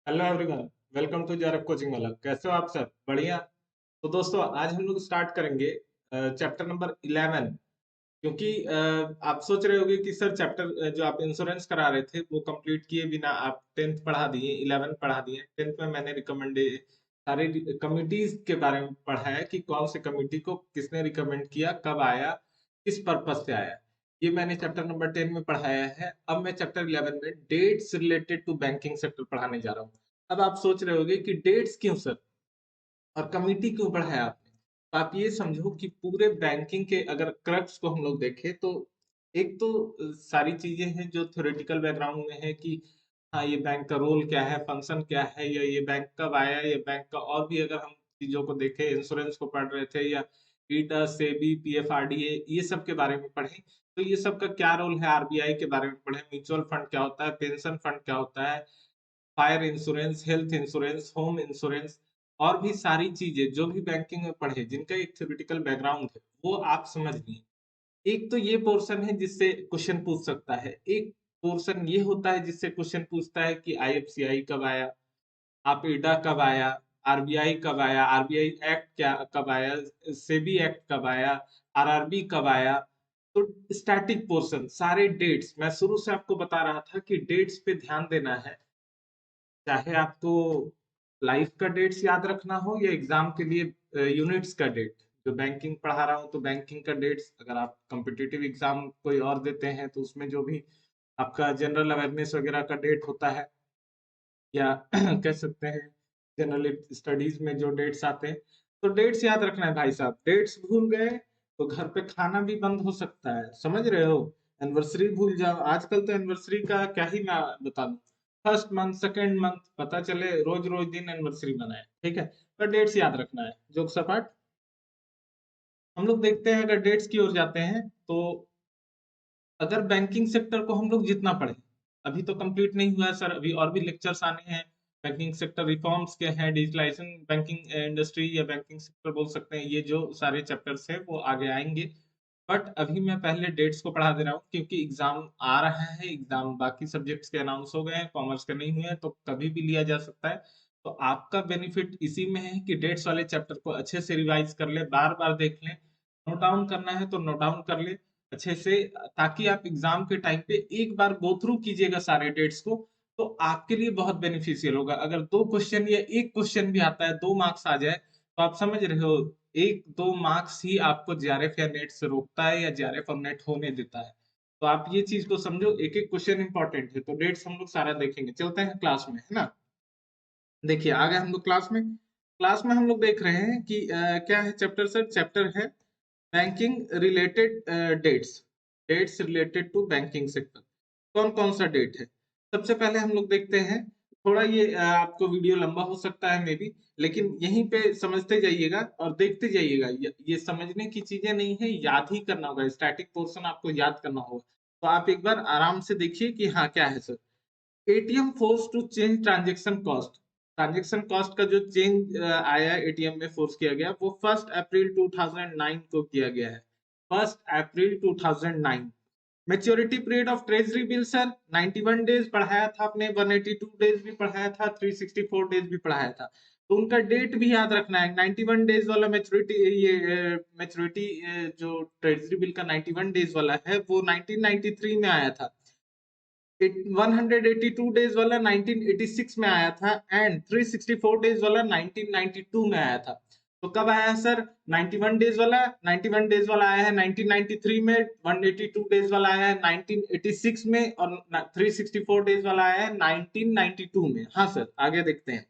Hello everyone. Welcome to JRF coaching Wala. कैसे हो आप सब? बढ़िया। तो दोस्तों आज हम लोग स्टार्ट करेंगे चैप्टर नंबर 11। क्योंकि आप सोच रहे होंगे कि सर चैप्टर जो आप इंश्योरेंस करा रहे थे वो कंप्लीट किए बिना आप 10th पढ़ा दिए, 11 पढ़ा दिए। 10th में मैंने रिकमेंड सारे कमिटीज के बारे में पढ़ा है कि कौन से कमिटी को किसने रिकमेंड किया, कब आया, किस पर्पज से आया। ये मैंने चैप्टर नंबर 10 में पढ़ाया है। अब मैं चैप्टर 11 में dates related to banking sector पढ़ाने जा रहा हूँ। अब आप सोच रहे होंगे कि डेट्स क्यों सर, और कमिटी क्यों बढ़ाया आपने? तो आप ये समझो कि पूरे बैंकिंग के अगर क्रक्स को हम लोग देखें तो एक तो सारी चीजें हैं जो थ्योरेटिकल बैकग्राउंड में है कि हाँ ये बैंक का रोल क्या है, फंक्शन क्या है, या ये बैंक कब आया, या बैंक का और भी अगर हम चीजों को देखें, इंश्योरेंस को पढ़ रहे थे या ईटा, सेबी, पीएफआरडीए, ये सब के बारे में पढ़ें तो ये सब का क्या रोल है, आरबीआई के बारे में पढ़ें, म्यूचुअल फंड क्या होता है, पेंशन फंड क्या होता है, fire insurance, health insurance, home insurance, और भी सारी चीजें जो भी बैंकिंग में पढ़े जिनका एक थ्योरेटिकल बैकग्राउंड है वो आप समझ लिए। एक तो ये पोर्शन है जिससे क्वेश्चन पूछ सकता है, एक पोर्शन ये होता है जिससे क्वेश्चन पूछता है कि आईएफसीआई कब आया, आप इडा कब आया, आरबीआई कब आया, आरबीआई एक्ट क्या कब आया, सेबी एक्ट कब आया, आरआरबी कब आया। तो स्टैटिक पोर्शन सारे डेट्स मैं शुरू से आपको बता रहा था कि डेट्स पे ध्यान देना है। चाहे आपको लाइफ का डेट्स याद रखना हो या एग्जाम के लिए यूनिट्स का डेट। जो बैंकिंग पढ़ा रहा हूँ तो बैंकिंग का डेट्स, अगर आप कॉम्पिटिटिव एग्जाम कोई और देते हैं तो उसमें जो भी आपका जनरल अवेयरनेस वगैरह का डेट होता है, या कह सकते हैं जनरल स्टडीज में जो डेट्स आते हैं, तो डेट्स याद रखना है भाई साहब। डेट्स भूल गए तो घर पे खाना भी बंद हो सकता है, समझ रहे हो। एनिवर्सरी भूल जाओ, आजकल तो एनिवर्सरी का क्या ही मैं बता दूं। फर्स्ट मंथ, सेकेंड मंथ, पता चले रोज रोज दिन एनिवर्सरी मनाए, ठीक है। पर डेट्स याद रखना है। जोक सपाट, हम लोग देखते हैं अगर डेट्स की ओर जाते हैं तो अगर बैंकिंग सेक्टर को हम लोग जितना पढ़े, अभी तो कंप्लीट नहीं हुआ है सर, अभी और भी लेक्चर्स आने हैं। बैंकिंग सेक्टर रिफॉर्म्स के हैं, डिजिटलाइजेशन बैंकिंग इंडस्ट्री या बैंकिंग सेक्टर बोल सकते हैं, ये जो सारे चैप्टर्स हैं वो आगे आएंगे। बट अभी मैं पहले डेट्स को पढ़ा दे रहा हूँ क्योंकि एग्जाम आ रहा है। एग्जाम बाकी सब्जेक्ट्स के अनाउंस हो गए हैं, कॉमर्स के नहीं हुए हैं, तो कभी भी लिया जा सकता है। तो आपका बेनिफिट इसी में है कि डेट्स वाले चैप्टर को अच्छे से रिवाइज कर ले, बार बार देख लें। नोट डाउन करना है तो नोट डाउन कर ले अच्छे से, ताकि आप एग्जाम के टाइम पे एक बार गो थ्रू कीजिएगा सारे डेट्स को, तो आपके लिए बहुत बेनिफिशियल होगा। अगर दो क्वेश्चन या एक क्वेश्चन भी आता है, 2 मार्क्स आ जाए, तो आप समझ रहे हो 1-2 मार्क्स ही आपको जेआरएफ या नेट से रोकता है, या जेआरएफ और नेट होने देता है। तो आप ये चीज को समझो, एक एक क्वेश्चन इंपॉर्टेंट है। तो डेट्स हम लोग सारा देखेंगे, चलते हैं क्लास में, है ना। देखिए आ गए हम लोग क्लास में। क्लास में हम लोग देख रहे हैं कि क्या है चैप्टर सर। चैप्टर है banking related dates, dates related to banking sector. कौन कौन सा डेट है? सबसे पहले हम लोग देखते हैं। थोड़ा ये आपको वीडियो लंबा हो सकता है मे बी, लेकिन यहीं पे समझते जाइएगा और देखते जाइएगा। ये समझने की चीजें नहीं है, याद ही करना होगा। स्टैटिक पोर्शन आपको याद करना होगा। तो आप एक बार आराम से देखिए कि हाँ क्या है sir. ATM force to change transaction cost. Transaction cost का जो चेंज आया एटीएम में फोर्स किया गया, वो 1 अप्रैल 2009 को किया गया है। 1 April 2009। Maturity period of treasury bill sir 91 days पढ़ाया था आपने, 182 डेज भी पढ़ाया था, 364 डेज भी पढ़ाया था। तो उनका डेट भी याद रखना है। 91 डेज वाला मेच्योरिटी, ये मेच्योरिटी जो ट्रेजरी बिल का 91 डेज वाला है वो 1993 में आया था। 182 डेज वाला 1986 में आया था, एंड 364 डेज वाला 1992 में आया था। तो कब आया है सर? 91 डेज वाला, 91 डेज वाला आया है 1993 में, 182 डेज वाला आया है 1986 में, और 364 डेज वाला आया है 1992 में। हाँ सर, आगे देखते हैं।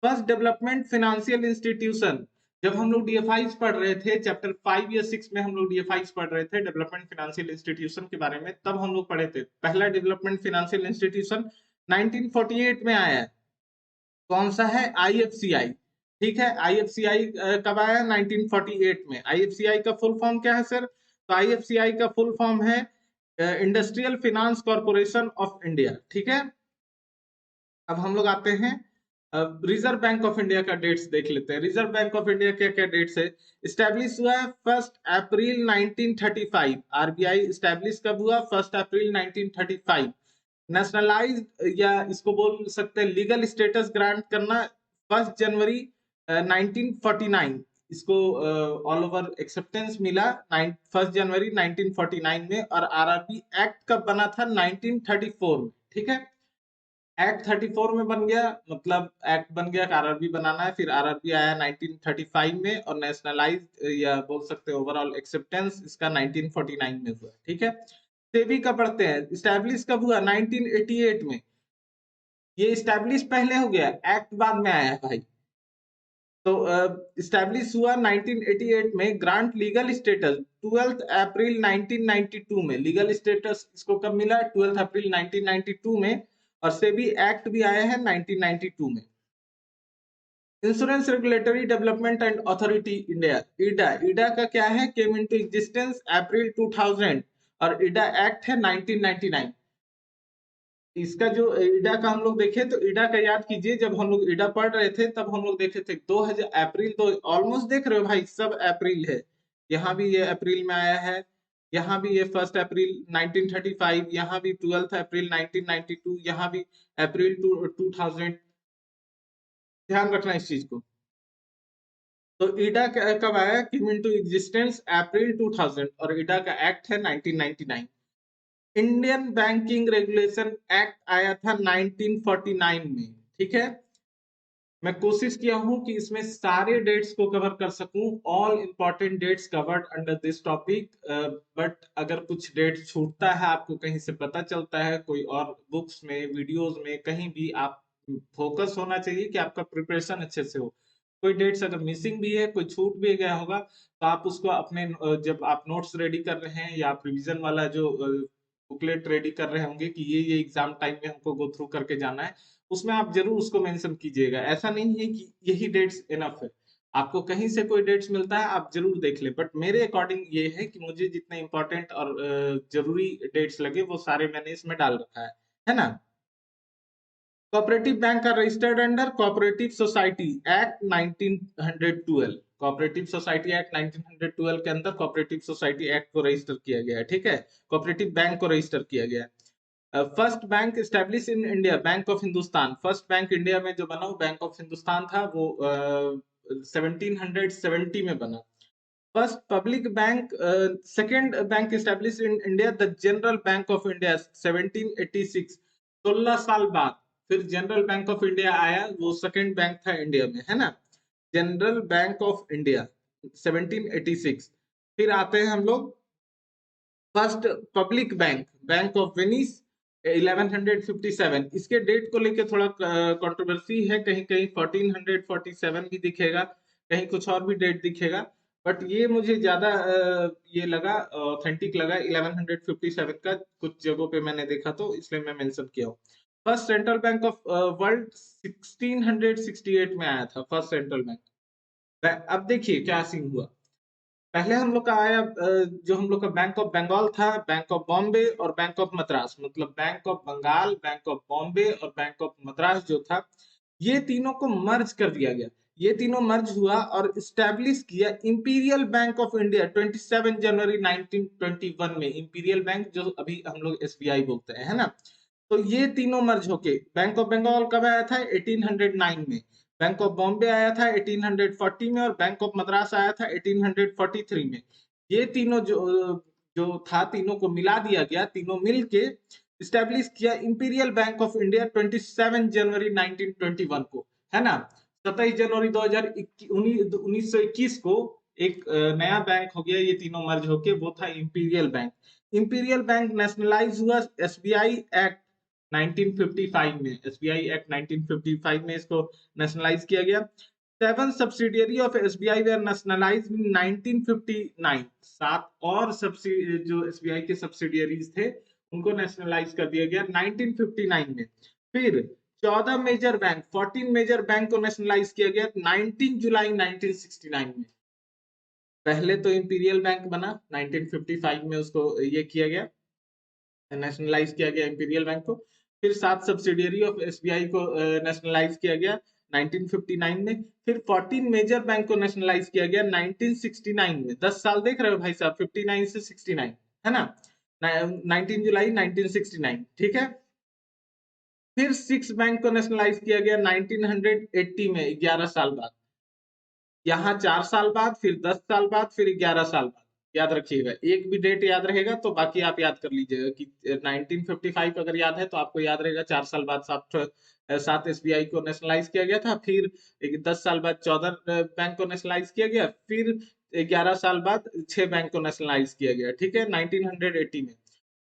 First development financial institution. जब हम लोग डीएफआईस पढ़ रहे थे, चैप्टर 5 या 6 में हम लोग डीएफआईस पढ़ रहे थे, डेवलपमेंट फाइनेंशियल इंस्टीट्यूशन के बारे में, तब हम लोग पढ़े थे पहला डेवलपमेंट फाइनेंशियल इंस्टीट्यूशन 1948 में आया है। कौन सा है? आईएफसीआई। ठीक है, आईएफसीआई कब आया? 1948 में। आईएफसीआई का फुल फॉर्म क्या है सर? तो आईएफसीआई का फुल फॉर्म है industrial finance corporation of India. ठीक है। अब हम लोग आते हैं, रिजर्व बैंक ऑफ इंडिया का डेट्स देख लेते हैं। रिजर्व बैंक ऑफ इंडिया क्या क्या डेट्स है? स्टैब्लिश हुआ है 1 अप्रैल 1935। आरबीआई स्टैब्लिश कब हुआ? 1 अप्रैल 1935। नेशनलाइज या इसको बोल सकते हैं लीगल स्टेटस ग्रांट करना 1 जनवरी 1949, इसको ऑल ओवर एक्सेप्टेंस मिला 1 जनवरी 1949 में। और आरआरबी एक्ट कब बना था? 1934 में, ठीक है। एक्ट 34 में बन गया, मतलब एक्ट बन गया कि आरआरबी बनाना है। फिर आरआरबी आया 1935 में, और नेशनलाइज या बोल सकते हैं ओवरऑल एक्सेप्टेंस इसका 1949 में हुआ, ठीक है। सेबी का पढ़ते हैं, इस्टेब्लिश कब हुआ? 1988 में। ये इस्टेब्लिश पहले हो गया, एक्ट बाद में आया है भाई। तो इस्टेब्लिश हुआ 1988 में। ग्रांट लीगल स्टेटस 12 अप्रैल 1992 में। लीगल स्टेटस इसको कब मिला? 12 अप्रैल 1992 में। और सेबी एक्ट भी आया है 1992 में। Insurance regulatory development and authority India, ईडा। ईडा का क्या है? केम इनटू एग्जिस्टेंस अप्रैल 2000, और ईडा एक्ट है 1999। इसका जो ईडा का हम लोग देखे तो ईडा का याद कीजिए, जब हम लोग ईडा पढ़ रहे थे तब हम लोग देखे थे 2000 अप्रैल, तो ऑलमोस्ट देख रहे हो भाई, सब अप्रैल है। यहाँ भी ये अप्रैल में आया है, यहाँ भी ये 1 अप्रैल 1935, यहाँ भी 12 अप्रैल 1992, यहाँ भी अप्रैल 2000। ध्यान रखना इस चीज को। तो ईडा कब आया? केम इनटू एग्जिस्टेंस अप्रैल 2000, और ईडा का एक्ट है 1999। इंडियन बैंकिंग रेगुलेशन एक्ट आया था 1949 में, ठीक है। मैं कोशिश किया हूं कि इसमें सारे डेट्स को कवर कर सकूं, all important dates covered under this topic. But अगर कुछ डेट छूटता है, आपको कहीं से पता चलता है, कोई और बुक्स में, वीडियोस में, कहीं भी, आप फोकस होना चाहिए कि आपका प्रिपरेशन अच्छे से हो। कोई डेट्स अगर मिसिंग भी है, कोई छूट भी गया होगा, तो आप उसको अपने जब आप नोट्स रेडी कर रहे हैं या आप रिविजन वाला जो बुकलेट रेडी कर रहे होंगे कि ये एग्जाम टाइम में हमको गो थ्रू करके जाना है, उसमें आप जरूर उसको मेंशन कीजिएगा। ऐसा नहीं है कि यही डेट्स इनफ है, आपको कहीं से कोई डेट्स मिलता है आप जरूर देख ले। बट मेरे अकॉर्डिंग ये है कि मुझे जितने इंपॉर्टेंट और जरूरी डेट्स लगे वो सारे मैंने इसमें डाल रखा है ना। Cooperative bank are registered under cooperative society act 1912। Cooperative society act 1912 के अंदर कोऑपरेटिव सोसाइटी एक्ट को रजिस्टर किया गया है, ठीक है। कोऑपरेटिव बैंक को रजिस्टर किया गया है। First bank establish in India, bank of Hindustan. First bank India में जो बना वो बैंक ऑफ हिंदुस्तान था, वो 1770 में बना। First public bank, second bank establish in India, the general bank of India 1786। 16 साल बाद फिर जनरल बैंक ऑफ इंडिया आया, वो सेकंड बैंक था इंडिया में, है ना। General bank of India 1786। फिर आते हैं हम लोग first public bank, bank of Venice 1157। इसके डेट को लेके थोड़ा कंट्रोवर्सी है, कहीं कहीं 1447 भी दिखेगा, कहीं कुछ और भी डेट दिखेगा। बट ये मुझे ज्यादा ये लगा, ऑथेंटिक लगा 1157 का, कुछ जगहों पे मैंने देखा तो इसलिए मैं मेंशन किया हूँ। First central bank of world 1668 में आया था, फर्स्ट सेंट्रल बैंक। अब देखिए क्या सीन हुआ। पहले हम लोग का आया जो हम लोग का बैंक ऑफ बंगाल था, बैंक ऑफ बॉम्बे और बैंक ऑफ मद्रास, मतलब bank of Bengal, bank of Bombay और बैंक ऑफ मद्रास जो था, ये तीनों को मर्ज कर दिया गया। ये तीनों मर्ज हुआ और स्टैब्लिश किया इंपीरियल बैंक ऑफ इंडिया 27 जनवरी 1921 में। इंपीरियल बैंक जो अभी हम लोग एसबीआई बोलते हैं, है ना। तो ये तीनों मर्ज होके बैंक ऑफ बंगाल कब आया था? 1809 में। बैंक ऑफ बॉम्बे आया था 1840 में, और बैंक ऑफ मद्रास आया था 1843 में। ये तीनों जो जो था, तीनों को मिला दिया गया, तीनों मिल के स्टैब्लिश किया इंपीरियल बैंक ऑफ इंडिया 27 जनवरी 1921 को, है ना। 27 जनवरी 1921 को एक नया बैंक हो गया, ये तीनों मर्ज होके, वो था imperial bank. Imperial bank nationalise हुआ एसबीआई एक्ट 1955 में। एसबीआई एक्ट 1955 में इसको नेशनलाइज किया गया। 7 subsidiary of SBI were nationalised in 1959। 7 और जो एसबीआई के सब्सिडियरीज थे उनको नेशनलाइज कर दिया गया 1959 में। फिर 14 मेजर बैंक, 14 मेजर बैंक को नेशनलाइज किया गया 19 जुलाई 1969 में। पहले तो इंपीरियल बैंक बना 1955 में, उसको ये किया गया, नेशनलाइज किया गया इंपीरियल बैंक को। फिर 7 सब्सिडियरी ऑफ एसबीआई को नेशनलाइज किया गया 1959 में। फिर 14 मेजर बैंक को नेशनलाइज किया गया 1969 में। 10 साल देख रहे हो भाई साहब, 59 से 69, है ना। 19 जुलाई 1969, ठीक है। फिर 6 बैंक को नेशनलाइज किया गया 1980 में, 11 साल बाद। यहाँ 4 साल बाद, फिर 10 साल बाद, फिर 11 साल बाद। याद रखिएगा, एक भी डेट याद रहेगा तो बाकी आप याद कर लीजिएगा कि 1955 अगर याद है तो आपको याद रहेगा 4 साल बाद सात एसबीआई को नेशनलाइज किया गया था, फिर 10 साल बाद 14 बैंक को नेशनलाइज किया गया, फिर 11 साल बाद 6 बैंक को नेशनलाइज किया गया, ठीक है, 1980 में।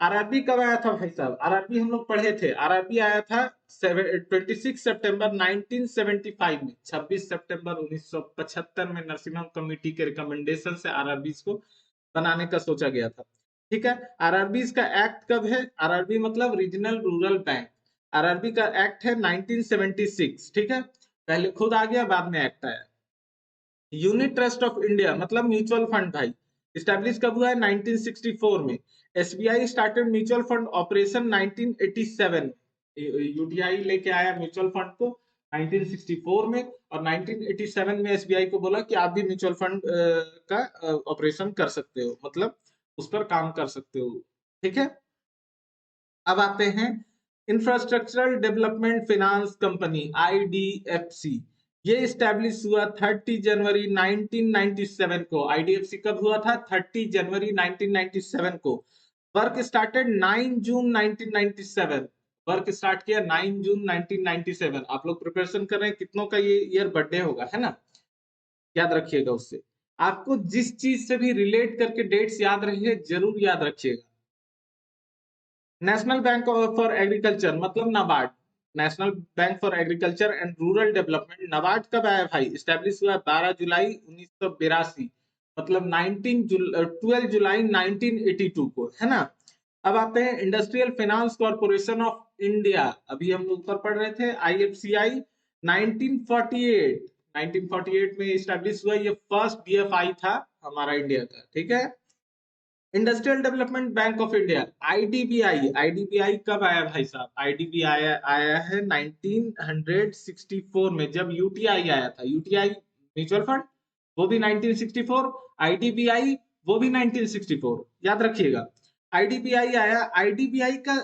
आरआरबी कब आया था भाई साहब? आरआरबी हम लोग पढ़े थे, आरआरबी आया था 26 सितंबर 1975 में, 26 सितंबर 1975 में नरसिम्हा कमेटी के रिकमेंडेशन से आरआरबी को बनाने का सोचा गया था, ठीक है। आरआरबी का एक्ट कब है? आरआरबी मतलब रीजनल रूरल बैंक। आरआरबी का एक्ट है 1976, ठीक है, पहले खुद आ गया बाद में एक्ट आया। यूनिट ट्रस्ट ऑफ इंडिया मतलब म्यूचुअल फंड भाई, स्टैब्लिश कब हुआ है? 1964 में। SBI started mutual fund operation 1987, UTI लेके आया म्यूचुअल फंड को 1964 में, और 1987 में एसबीआई को बोला कि आप भी म्यूचुअल फंड का ऑपरेशन कर सकते हो, मतलब उस पर काम कर सकते हो, ठीक है। अब आते हैं infrastructural development finance company, IDFC. ये स्टैब्लिश हुआ 30 जनवरी 1997 को। आईडीएफसी कब हुआ था? 30 जनवरी 1997 को। वर्क स्टार्टेड 9 जून 1997। वर्क स्टार्ट किया 9 जून 1997। आप लोग प्रिपरेशन कर रहे हैं, कितनों का ये ईयर बर्थडे होगा, है ना? याद रखिएगा, उससे आपको जिस चीज से भी रिलेट करके डेट्स याद रहे जरूर याद रखिएगा। नेशनल बैंक फॉर एग्रीकल्चर मतलब NABARD, national bank for agriculture and rural development, NABARD कब आया भाई? स्टैब्लिश हुआ 12 जुलाई 1982, मतलब 12 जुलाई 1982 को, है ना। अब आते हैं industrial finance corporation of India, अभी हम लोग ऊपर पढ़ रहे थे, आईएफसीआई 1948, 1948 में स्टैब्लिश हुआ। ये फर्स्ट डीएफआई था हमारा इंडिया का, ठीक है। Industrial development bank of India, IDBI. IDBI कब आया भाई साहब? आईडीबीआई आया है 1964 में, जब यूटीआई आया था। यूटीआई म्यूचुअल फंड, वो भी 1964, आईडीबीआई वो भी 1964, याद रखिएगा। आईडीबीआई आया, आईडीबीआई का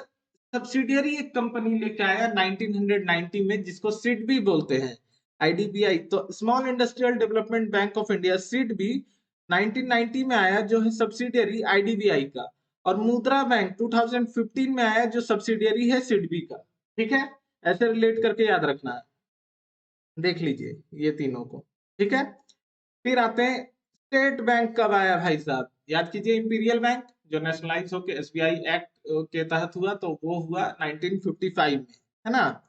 सब्सिडियरी एक कंपनी लेके आया 1990 में, जिसको सिड भी बोलते हैं। आईडीबीआई तो small industrial development bank of India, सिड भी 1990 में आया, जो है सब्सिडियरी आईडीबीआई का। और मुद्रा बैंक 2015 में आया, जो सब्सिडियरी है सिडबी का, ठीक है। ऐसे रिलेट करके याद रखना है, देख लीजिए ये तीनों को, ठीक है। फिर आते हैं स्टेट बैंक कब आया भाई साहब? याद कीजिए, इंपीरियल बैंक जो नेशनलाइज होकर एसबीआई एक्ट के तहत हुआ, तो वो हुआ 1955 में, है ना।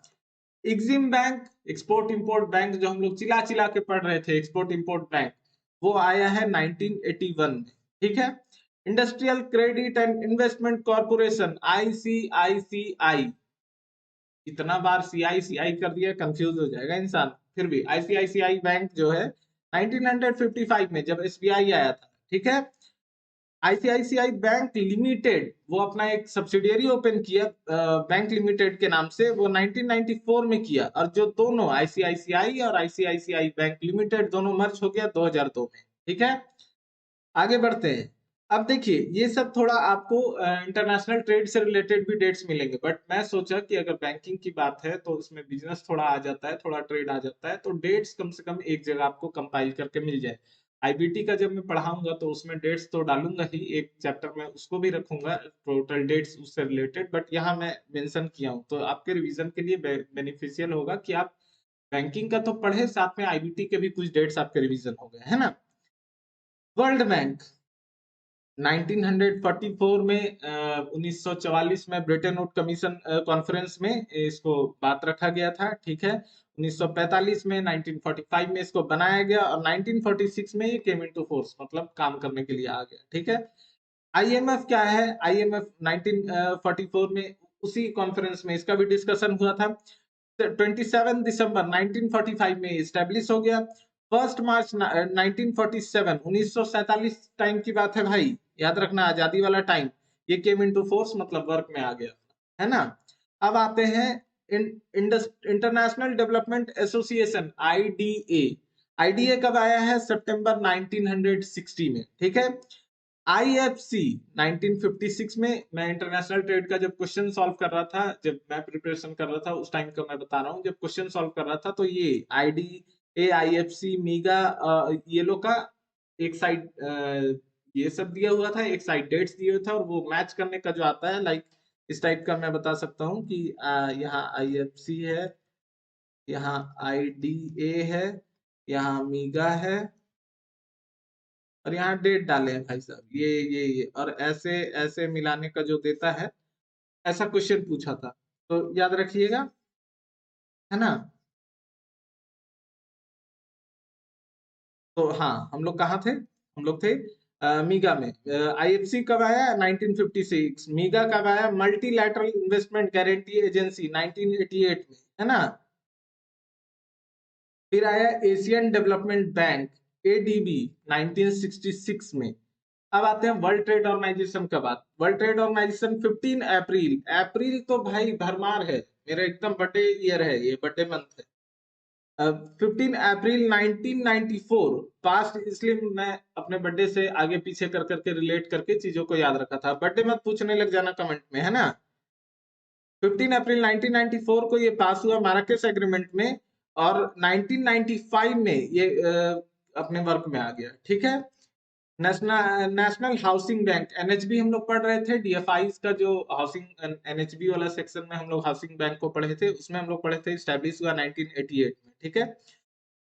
EXIM bank, export import bank, जो हम लोग चिल्ला चिल्ला के पढ़ रहे थे, एक्सपोर्ट इंपोर्ट बैंक, वो आया है 1981 में, ठीक है। Industrial credit and investment corporation, ICICI, इतना बार सीआईसीआई कर दिया कंफ्यूज हो जाएगा इंसान, फिर भी आईसीआईसीआई बैंक जो है 1955 में जब एसबीआई आया था, ठीक है। आईसीआईसीआई बैंक लिमिटेड, वो अपना एक सब्सिडियरी ओपन किया बैंक लिमिटेड के नाम से, वो 1994 में किया, और जो दोनों आईसीआईसीआई और आईसीआईसीआई बैंक लिमिटेड दोनों मर्ज हो गया 2002 में, ठीक है। आगे बढ़ते हैं। अब देखिए, ये सब थोड़ा आपको इंटरनेशनल ट्रेड से रिलेटेड भी डेट्स मिलेंगे, बट मैं सोचा कि अगर बैंकिंग की बात है तो उसमें बिजनेस थोड़ा आ जाता है, थोड़ा ट्रेड आ जाता है, तो डेट्स कम से कम एक जगह आपको कंपाइल करके मिल जाए। आईबीटी का जब मैं पढ़ाऊंगा तो उसमें डेट्स तो डालूंगा ही, एक चैप्टर में उसको भी रखूंगा, टोटल डेट्स उससे रिलेटेड, बट यहाँ मैं मेंशन किया हूँ तो आपके रिवीजन के लिए बेनिफिशियल होगा कि आप बैंकिंग का तो पढ़े, साथ में आईबीटी के भी कुछ डेट्स आपके रिवीजन हो गए, है ना। वर्ल्ड बैंक 1944 में 1944 में ब्रिटेन वुड कमीशन कॉन्फ्रेंस में इसको बात रखा गया था, ठीक है। 1945 में 1945 में इसको बनाया गया, और 1946 में ये केम इनटू फोर्स, मतलब काम करने के लिए आ गया, ठीक है। आईएमएफ क्या है? आईएमएफ 1944 में उसी कॉन्फ्रेंस में इसका भी डिस्कशन हुआ था। 27 दिसंबर 1945 में स्टैब्लिश हो गया। 1 मार्च 1947, 1947 टाइम की बात है भाई, याद रखना, आजादी वाला टाइम, ये केम इनटू फोर्स, मतलब वर्क में आ गया, है ना। अब आते हैं international development association, IDA. IDA कब आया है? सितंबर 1960 में, ठीक है। IFC 1956 में, मैं इंटरनेशनल ट्रेड का जब क्वेश्चन सॉल्व कर रहा था, जब मैं प्रिपरेशन कर रहा था उस टाइम का मैं बता रहा हूँ, जब क्वेश्चन सॉल्व कर रहा था तो ये IDA, IFC, मीगा, ये लोग का एक साइड ये सब दिया हुआ था, एक साइड डेट्स दिए हुए था, और वो मैच करने का जो आता है लाइक इस टाइप का मैं बता सकता हूँ कि यहाँ IFC है, यहाँ IDA है, यहाँ मीगा है, और यहाँ डेट डाले हैं भाई साहब, ये और ऐसे ऐसे मिलाने का जो देता है, ऐसा क्वेश्चन पूछा था, तो याद रखिएगा, है ना। तो हाँ, हम लोग कहाँ थे, हम लोग थे मीगा में। IFC कब आया, 1956। मीगा कब आया, मल्टीलैटरल इन्वेस्टमेंट गारंटी एजेंसी, 1988 में, है ना। फिर आया एशियन डेवलपमेंट बैंक, ADB, 1966 में। अब आते हैं वर्ल्ड ट्रेड ऑर्गेनाइजेशन का बात। वर्ल्ड ट्रेड ऑर्गेनाइजेशन 15 अप्रैल, अप्रैल तो भाई भरमार है, मेरा एकदम बर्थडे ईयर है, ये बर्थडे मंथ है। 15 अप्रैल 1994 पास्ट, इसलिए मैं अपने बर्थडे से आगे पीछे कर करके रिलेट करके चीजों को याद रखा था। बर्थडे मत पूछने लग जाना कमेंट में, है ना। 15 अप्रैल 1994 को ये पास हुआ माराकेश एग्रीमेंट में, और 1995 में ये अपने वर्क में आ गया, ठीक है। नेशनल हाउसिंग बैंक, NHB हम लोग पढ़ रहे थे, DFI का जो हाउसिंग NHB वाला सेक्शन में हम लोग हाउसिंग बैंक को पढ़े थे, उसमें हम लोग पढ़े थे स्टैब्लिश हुआ 1988 में, ठीक है।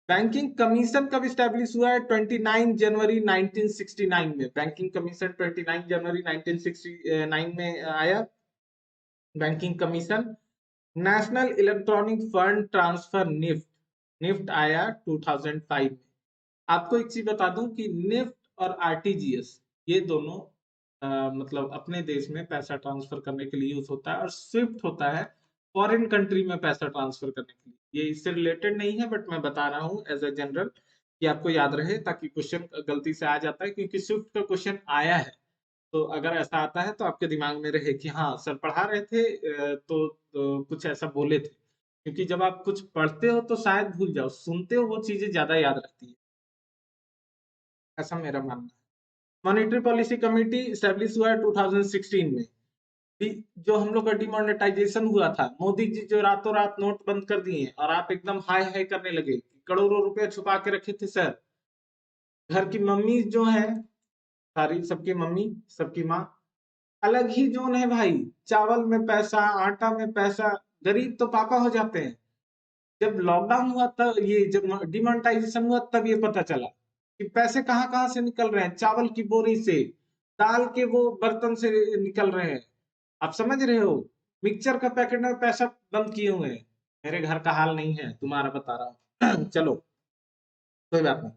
बैंकिंग कमीशन कब स्टैब्लिश हुआ है, 29 जनवरी 1969 में। बैंकिंग कमीशन 29 जनवरी 1969 में आया banking commission. National electronic fund transfer, NEFT, NEFT आया 2005 में। आपको एक चीज बता दूं कि निफ्ट और RTGS, ये दोनों मतलब अपने देश में पैसा ट्रांसफर करने के लिए यूज होता है, और स्विफ्ट होता है फॉरेन कंट्री में पैसा ट्रांसफर करने के लिए। ये इससे रिलेटेड नहीं है, बट मैं बता रहा हूँ एज ए जनरल कि आपको याद रहे, ताकि क्वेश्चन गलती से आ जाता है, क्योंकि स्विफ्ट का क्वेश्चन आया है, तो अगर ऐसा आता है तो आपके दिमाग में रहे कि हाँ सर पढ़ा रहे थे, तो कुछ ऐसा बोले थे। क्योंकि जब आप कुछ पढ़ते हो तो शायद भूल जाओ, सुनते हो वो चीजें ज्यादा याद रहती है, ऐसा मेरा मानना है। मॉनेटरी पॉलिसी कमेटी स्टैब्लिश हुआ है 2016 में। जो हम लोग का डिमोनेटाइजेशन हुआ था, मोदी जी जो रातों रात नोट बंद कर दिए और आप एकदम हाय हाय करने लगे, करोड़ों रुपए छुपा के रखे थे सर। घर की मम्मी जो है, सारी सबकी मम्मी, सबकी माँ, अलग ही जोन है भाई। चावल में पैसा, आटा में पैसा, गरीब तो पापा हो जाते हैं। जब लॉकडाउन हुआ तब, ये जब डिमोनेटाइजेशन हुआ तब ये पता चला कि पैसे कहाँ कहाँ से निकल रहे हैं, चावल की बोरी से, दाल के वो बर्तन से निकल रहे हैं। आप समझ रहे हो, मिक्सचर का पैकेट में पैसा बंद किए हुए हैं। मेरे घर का हाल नहीं है, तुम्हारा बता रहा हूँ चलो, कोई बात नहीं।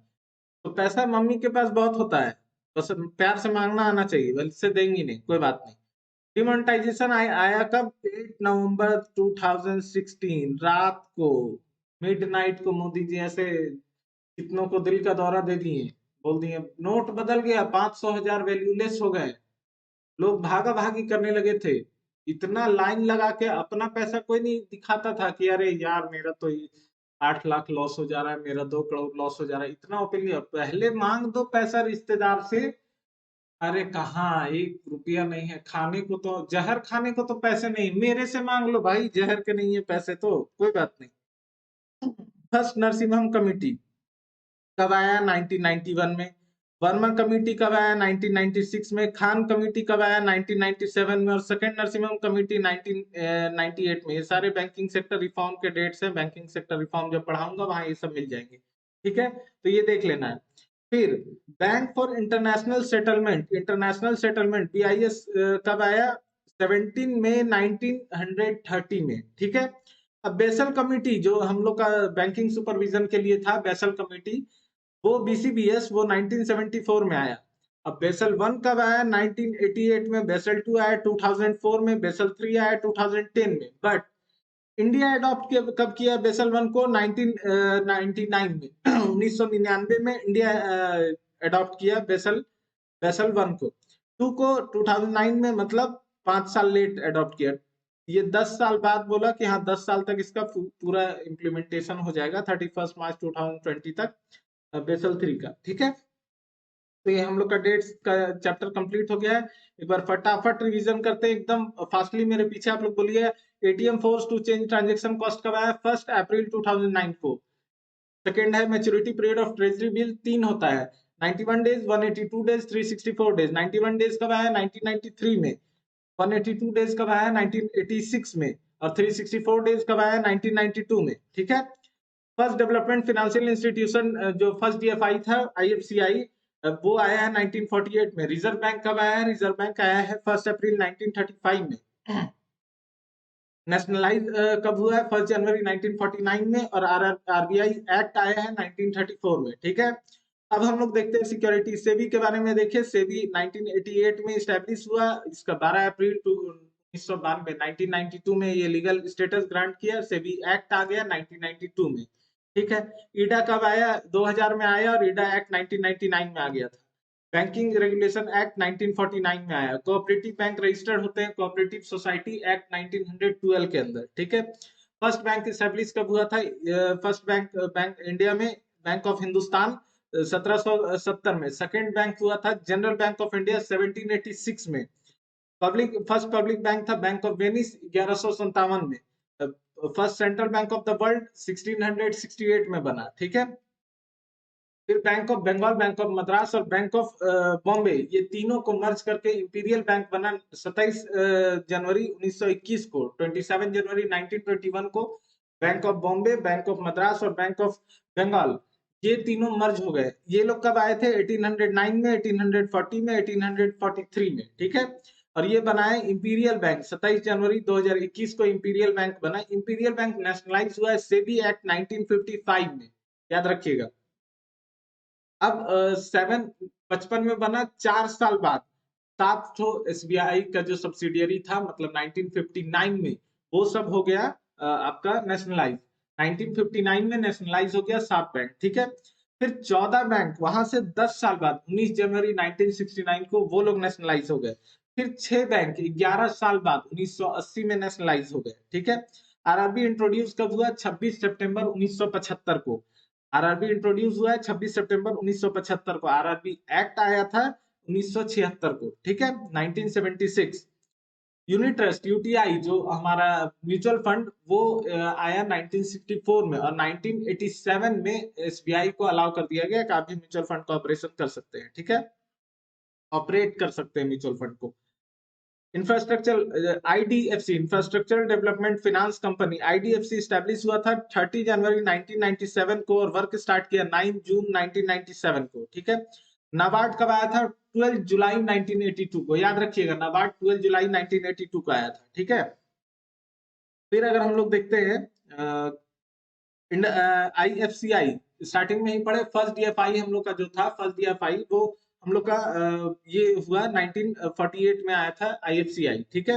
तो पैसा मम्मी के पास बहुत होता है, बस प्यार से मांगना आना चाहिए, वैसे देंगी नहीं, कोई बात नहीं। डिमोनेटाइजेशन आया कब, 8 नवंबर 2016 रात को, मिडनाइट को मोदी जी ऐसे कितनों को दिल का दौरा दे दिए, बोल दिए नोट बदल गया, 500,000 वैल्यूलेस हो गए। लोग भागा भागी करने लगे थे, इतना लाइन लगा के। अपना पैसा कोई नहीं दिखाता था कि अरे यार मेरा तो 8 लाख लॉस हो जा रहा है, मेरा 2 करोड़ लॉस हो जा रहा है, इतना ओपनली। और पहले मांग दो पैसा रिश्तेदार से, अरे कहाँ, 1 रुपया नहीं है खाने को, तो जहर खाने को तो पैसे नहीं, मेरे से मांग लो भाई, जहर के नहीं है पैसे तो कोई बात नहीं। फर्स्ट नरसिम्हम कमेटी कब आया, 1991 में। वर्मा कमेटी कब आया, 1996 में। खान कमेटी कब आया, 1997 में। और सेकंड नरसिम्हम कमेटी 1998 में। ये सारे बैंकिंग सेक्टर रिफॉर्म के डेट्स हैं, बैंकिंग सेक्टर रिफॉर्म जब पढ़ाऊंगा वहां ये सब मिल जाएंगे, ठीक है, तो ये देख लेना है। फिर bank for international settlement, international settlement BIS कब आया, 17 मई 1930 में, ठीक है। अब बेसल कमेटी जो हम लोग का बैंकिंग सुपरविजन के लिए था, बेसल कमेटी, वो BCBS वो 1974 में आया। अब बेसल 1 कब आया, 1988 में। बेसल 2 आया 2004 में। बेसल 3 आया 2010 में। बट इंडिया अडॉप्ट कब किया बेसल 1 को, 1999 में 1999 में इंडिया अडॉप्ट किया बेसल बेसल 1 को। 2 को 2009 में, मतलब 5 साल लेट अडॉप्ट किया। ये 10 साल बाद बोला कि हाँ 10 साल तक इसका पूरा इम्प्लीमेंटेशन हो जाएगा, 31 मार्च 2020 तक बेसल 3 का, ठीक है। तो ये हम लोग का डेट्स का चैप्टर कंप्लीट हो गया है। एक बार फटाफट रिवीजन करते हैं एकदम फास्टली, मेरे पीछे आप लोग बोलिए। ATM force to change transaction cost कब आया? 1 अप्रैल 2009 को। सेकंड है maturity period of treasury bill 3 होता है, 91 डेज, 182 डेज, 364 डेज। 91 डेज कब आया? 1993 में। 182 डेज कब आया? 1986 में। और 364 डेज कब आया? 1992 में। ठीक है। फर्स्ट डेवलपमेंट फाइनेंशियल इंस्टीट्यूशन जो फर्स्ट डीएफआई था, आईएफसीआई, वो आया है 1948 में। रिजर्व बैंक कब आया है? रिजर्व बैंक आया है 1 अप्रैल 1935 में। नेशनलाइज कब हुआ है? 1 जनवरी 1949 में। और आरबीआई एक्ट आया है 1934 में। ठीक है। अब हम लोग देखते हैं सिक्योरिटी सेबी के बारे में। देखिए, सेबी 1988 में स्टैब्लिश हुआ। इसका 12 अप्रैल 1992 1992 में ये लीगल स्टेटस ग्रांट किया। सेबी एक्ट आ गया 1992 में। ठीक है। ईडा कब आया? 2000 में आया, और ईडा एक्ट 1999 में आ गया था। बैंकिंग रेगुलेशन एक्ट 1949 में आया। कोऑपरेटिव बैंक रजिस्टर्ड होते हैं कोऑपरेटिव सोसाइटी एक्ट 1912 के अंदर। ठीक है। फर्स्ट बैंक स्टैब्लिश कब हुआ था? फर्स्ट बैंक इंडिया में बैंक ऑफ हिंदुस्तान 1770 में। सेकंड बैंक हुआ था जनरल बैंक ऑफ इंडिया 1786 में। फर्स्ट पब्लिक बैंक था बैंक ऑफ वेनिस 1157 में। First central bank of the world 1668 में बना। ठीक है। फिर bank of Bengal, bank of Madras और बैंक ऑफ बॉम्बे, ये तीनों को मर्ज करके इंपीरियल बैंक बना 27 जनवरी 1921 को। 27 जनवरी 1921 को bank of Bombay, bank of Madras और बैंक ऑफ बंगाल, ये तीनों मर्ज हो गए। ये लोग कब आए थे? 1809 में, 1840 में, 1843 में। ठीक है। और ये बनाए इंपीरियल बैंक 27 जनवरी 2021 को इंपीरियल बैंक बना। इंपीरियल बैंक नेशनलाइज हुआ है सेबी एक्ट 1955 में, याद रखिएगा। अब 755 में बना, 4 साल बाद 7 ठो एसबीआई का जो सब्सिडियरी था, मतलब 1959 में, वो सब हो गया आपका नेशनलाइज। 1959 में नेशनलाइज हो गया 7 बैंक। ठीक है। फिर 14 बैंक वहां से 10 साल बाद 19 जनवरी 1969 को वो लोग नेशनलाइज हो गए। फिर 6 बैंक 11 साल बाद 1980 में नेशनलाइज हो गए। ठीक है। आरआरबी इंट्रोड्यूस कब हुआ? 26 सितंबर 1975 को। आरआरबी इंट्रोड्यूस हुआ है 26 सितंबर 1975 को। आरआरबी एक्ट आया था 1976 को। ठीक है। 1976। यूनिट ट्रस्ट यूटीआई जो हमारा म्यूचुअल फंड, वो आया 1964 में। और 1987 में एसबीआई को अलाउ कर दिया गया कि आप भी म्यूचुअल फंड का ऑपरेशन कर सकते हैं। ठीक है। ऑपरेट कर सकते हैं म्यूचुअल फंड को। Infrastructure IDFC, infrastructural development finance company, IDFC establish हुआ था 30 जनवरी 1997 को और वर्क स्टार्ट किया 9 जून 1997 को। ठीक है। नाबार्ड कब आया था? 12 जुलाई 1982 को, याद रखिएगा, नाबार्ड 12 जुलाई 1982 को आया था। ठीक है। फिर अगर हम लोग देखते हैं आईएफसीआई, स्टार्टिंग में ही पढ़े, फर्स्ट डीएफआई हम लोग का जो था, फर्स्ट डीएफआई वो हम लोग का ये हुआ 1948 में आया था आईएफसीआई। ठीक है।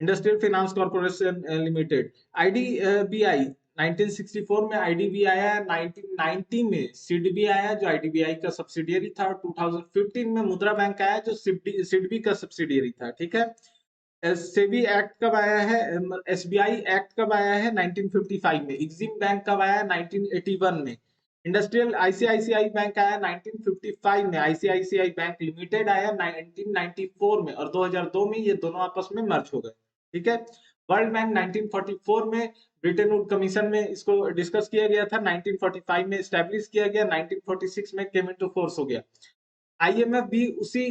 Industrial finance corporation limited. IDBI 1964 में आईडीबी आया। 1990 में सिडबी आया जो आईडीबीआई का सब्सिडियरी था। 2015 में मुद्रा बैंक आया जो सिडबी का सब्सिडियरी था। ठीक है। सेबी एक्ट कब आया है? एसबीआई एक्ट कब आया है? 1955 में। एग्जिम बैंक कब आया? 1981 में। इंडस्ट्रियल आईसीआईसीआई बैंक आया 1955 में। आईसीआईसीआई बैंक लिमिटेड आया 1994 में। और 2002 में ये दोनों आपस में मर्ज हो गए। ठीक है। वर्ल्ड बैंक 1944 में, ब्रिटेन वुड कमीशन में इसको डिस्कस किया गया था। 1945 में स्टैब्लिश किया गया, 1946 में केम इनटू फोर्स हो गया। आईएमएफ भी उसी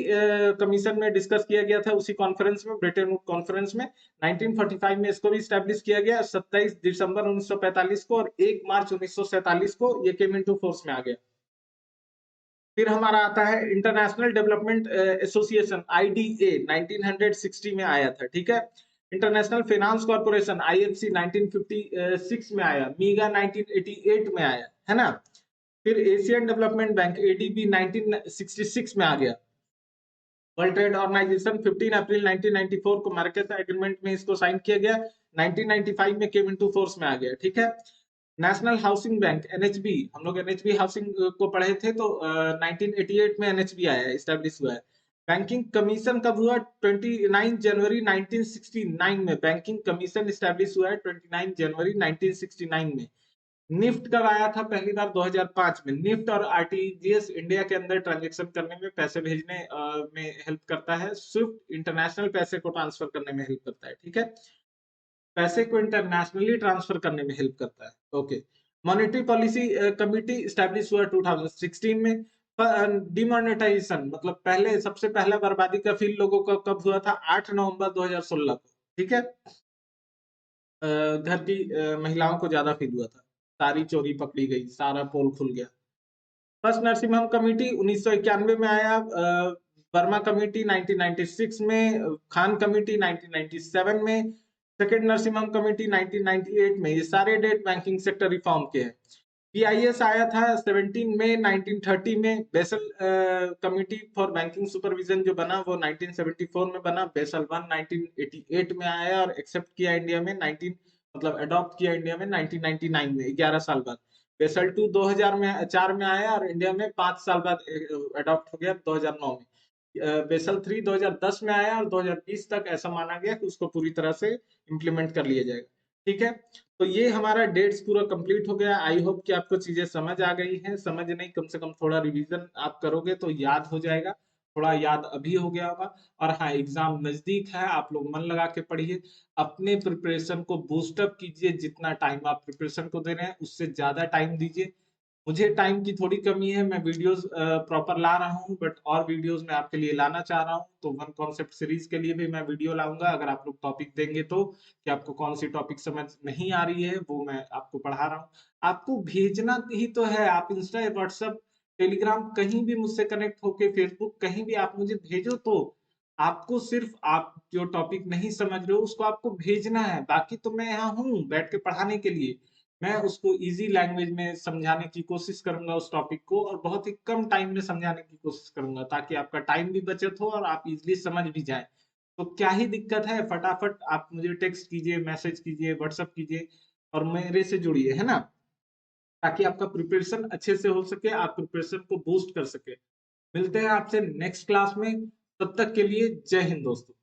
कमीशन में डिस्कस किया गया था, उसी कॉन्फ्रेंस में, ब्रिटेन वुड कॉन्फ्रेंस में। 1945 में इसको भी स्टैब्लिश किया गया। 27 दिसंबर 1945 को और 1 मार्च 1947 को ये केम इनटू फोर्स में आ गया। फिर हमारा आता है इंटरनेशनल डेवलपमेंट एसोसिएशन, आईडीए, 1960 में आया था। ठीक है। इंटरनेशनल फाइनेंस कॉर्पोरेशन, आईएफसी, 1956 में आया। मीगा 1988 में आया, है ना। फिर एशियन डेवलपमेंट बैंक, एडीबी, 1966 में आ गया। वर्ल्ड ट्रेड ऑर्गेनाइजेशन 15 अप्रैल 1994 को मार्केट एग्रीमेंट में इसको साइन किया गया। 1995 में केम इनटू फोर्स में आ गया। ठीक है। नेशनल हाउसिंग बैंक, एनएचबी, हम लोग एनएचबी हाउसिंग को पढ़े थे, तो 1988 में एनएचबी आया है, एस्टेब्लिश हुआ है। बैंकिंग कमीशन कब हुआ? 29 जनवरी 1969 में बैंकिंग कमीशन एस्टेब्लिश हुआ है 29 जनवरी 1969 में। निफ्ट कब आया था पहली बार? 2005 में। निफ्ट और आरटीजीएस इंडिया के अंदर ट्रांजैक्शन करने में, पैसे भेजने में हेल्प करता है। स्विफ्ट इंटरनेशनल पैसे को ट्रांसफर करने में हेल्प करता है, ठीक है। पैसे को इंटरनेशनली ट्रांसफर करने में हेल्प करता है, okay. Monetary policy committee establish हुआ 2016 में। डिमोनेटाइजेशन मतलब पहले, सबसे पहला बर्बादी का फील लोगों को कब हुआ था? 8 नवंबर 2016 को, ठीक है। घर की महिलाओं को ज्यादा फील हुआ था, सारी चोरी पकड़ी गई, सारा पोल खुल गया। फर्स्ट नरसिम्हम कमेटी 1991 में आया। वर्मा कमेटी 1996 में। खान कमेटी 1997 में। सेकेंड नरसिम्हम कमेटी 1998 में। ये सारे डेट बैंकिंग सेक्टर रिफॉर्म के हैं। पीआईएस आया था 17 मई 1930 में। Basel committee for banking supervision जो बना वो 1974 में बना। बेसल 1 1988 में आया और एक्सेप्ट किया इंडिया में 19 मतलब अडॉप्ट किया इंडिया में 1999 में, 11 साल बाद। बेसल 2 2004 में आया और इंडिया में 5 साल बाद अडॉप्ट हो गया 2009 में। बेसल 3 2010 में आया और 2020 तक ऐसा माना गया कि उसको पूरी तरह से इम्प्लीमेंट कर लिया जाएगा, ठीक है। तो ये हमारा डेट्स पूरा कंप्लीट हो गया। आई होप कि आपको चीजें समझ आ गई हैं। समझ नहीं, कम से कम थोड़ा रिवीजन आप करोगे तो याद हो जाएगा। थोड़ा याद अभी हो गया होगा। और हाँ, एग्जाम नजदीक है, आप लोग मन लगा के पढ़िए। अपने प्रिपरेशन को बूस्टअप कीजिए। जितना टाइम आप प्रिपरेशन को दे रहे हैं उससे ज्यादा टाइम दीजिए। मुझे टाइम की थोड़ी कमी है, मैं वीडियोस प्रॉपर ला रहा हूँ, बट और वीडियोस मैं आपके लिए लाना चाह रहा हूँ। तो वन कॉन्सेप्ट सीरीज के लिए भी मैं वीडियो लाऊंगा, अगर आप लोग टॉपिक देंगे तो, कि आपको कौन सी टॉपिक समझ नहीं आ रही है वो मैं आपको पढ़ा रहा हूँ। आपको भेजना ही तो है। आप इंस्टा, व्हाट्सएप, टेलीग्राम कहीं भी मुझसे कनेक्ट होके, फेसबुक कहीं भी आप मुझे भेजो। तो आपको सिर्फ, आप जो टॉपिक नहीं समझ रहे हो उसको आपको भेजना है। बाकी तो मैं यहाँ हूँ बैठ के पढ़ाने के लिए। मैं उसको इजी लैंग्वेज में समझाने की कोशिश करूंगा उस टॉपिक को, और बहुत ही कम टाइम में समझाने की कोशिश करूंगा, ताकि आपका टाइम भी बचत हो और आप इजीली समझ भी जाए। तो क्या ही दिक्कत है, फटाफट आप मुझे टेक्स्ट कीजिए, मैसेज कीजिए, व्हाट्सएप कीजिए और मेरे से जुड़िए, है ना। ताकि आपका प्रिपरेशन अच्छे से हो सके, आप प्रिपरेशन को बूस्ट कर सके। मिलते हैं आपसे नेक्स्ट क्लास में। तब तक के लिए जय हिंद दोस्तों।